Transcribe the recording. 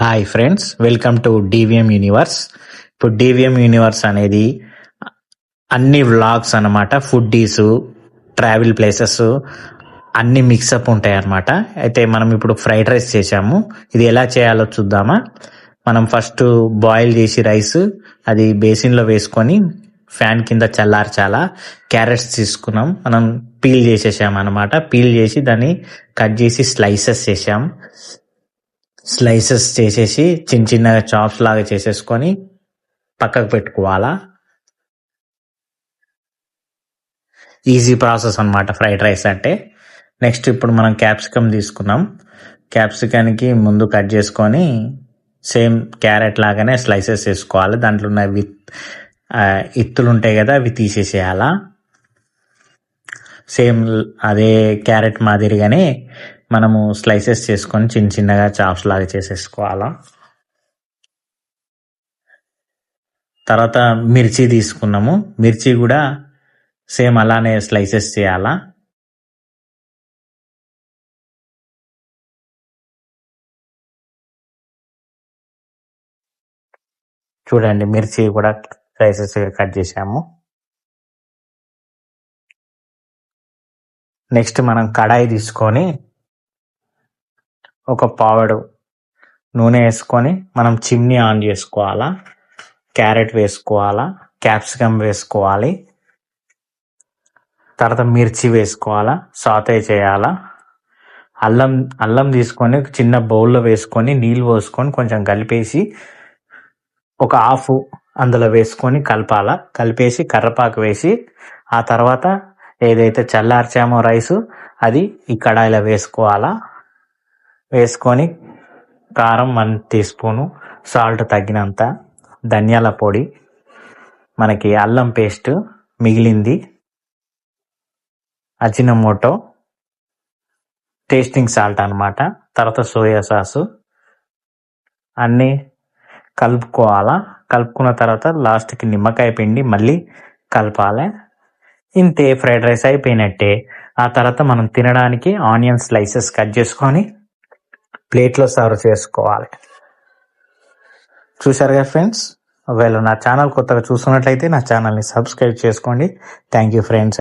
Hi friends, welcome to DVM universe. ఇప్పుడు DVM universe అనేది అన్ని వ్లాగ్స్ అన్నమాట. ఫుడ్డీస్, ట్రావెల్ ప్లేసెస్ అన్ని మిక్సప్ ఉంటాయి అన్నమాట. అయితే మనం ఇప్పుడు ఫ్రైడ్ రైస్ చేసాము. ఇది ఎలా చేయాలో చూద్దామా. మనం ఫస్ట్ బాయిల్ చేసి రైస్ అది బేసిన్లో వేసుకొని ఫ్యాన్ కింద చల్లార్చాలా. క్యారెట్స్ తీసుకున్నాం, మనం పీల్ చేసేసాం అన్నమాట. పీల్ చేసి దాన్ని కట్ చేసి స్లైసెస్ చేసేసి చిన్న చిన్నగా చాప్స్ లాగా చేసేసుకొని పక్కకు పెట్టుకోవాలా. ఈజీ ప్రాసెస్ అన్నమాట ఫ్రైడ్ రైస్ అంటే. నెక్స్ట్ ఇప్పుడు మనం క్యాప్సికమ్ తీసుకున్నాం. క్యాప్సికానికి ముందు కట్ చేసుకొని సేమ్ క్యారెట్ లాగానే స్లైసెస్ వేసుకోవాలి. దాంట్లో ఉన్న ఇత్తులు ఉంటాయి కదా, అవి తీసేసేయాలా. సేమ్ అదే క్యారెట్ మాదిరిగానే మనము స్లైసెస్ చేసుకొని చిన్న చిన్నగా చాప్స్ లాగా చేసేసుకోవాలా. తర్వాత మిర్చి తీసుకున్నాము. మిర్చి కూడా సేమ్ అలానే స్లైసెస్ చేయాలా. చూడండి, మిర్చి కూడా స్లైసెస్ కట్ చేసాము. నెక్స్ట్ మనం కడాయి తీసుకొని ఒక పావడు నూనె వేసుకొని మనం చిమ్నీ ఆన్ చేసుకోవాలా. క్యారెట్ వేసుకోవాలా, క్యాప్సికమ్ వేసుకోవాలి, తర్వాత మిర్చి వేసుకోవాలా, సాటే చేయాలా. అల్లం తీసుకొని చిన్న బౌల్లో వేసుకొని నీళ్ళు పోసుకొని కొంచెం కలిపేసి ఒక హాఫ్ అందులో వేసుకొని కలపాలా. కలిపేసి కర్రపాకు వేసి ఆ తర్వాత ఏదైతే చల్లార్చామో రైసు అది ఈ కడాయిలో వేసుకోవాలా. వేసుకొని కారం 1 టీ స్పూను, సాల్ట్ తగినంత, ధనియాల పొడి, మనకి అల్లం పేస్ట్ మిగిలింది, అజినోమోటో, టేస్టింగ్ సాల్ట్ అన్నమాట, తర్వాత సోయా సాసు అన్నీ కలుపుకోవాలా. కలుపుకున్న తర్వాత లాస్ట్కి నిమ్మకాయ పిండి మళ్ళీ కలపాలి. ఇంతే, ఫ్రైడ్ రైస్ అయిపోయినట్టే. ఆ తర్వాత మనం తినడానికి ఆనియన్ స్లైసెస్ కట్ చేసుకొని ప్లేట్లో సర్వ్ చేసుకోవాలి. చూసారుగా ఫ్రెండ్స్. ఒకవేళ నా ఛానల్ కొత్తగా చూస్తున్నట్లయితే నా ఛానల్ని సబ్స్క్రైబ్ చేసుకోండి. Thank you friends.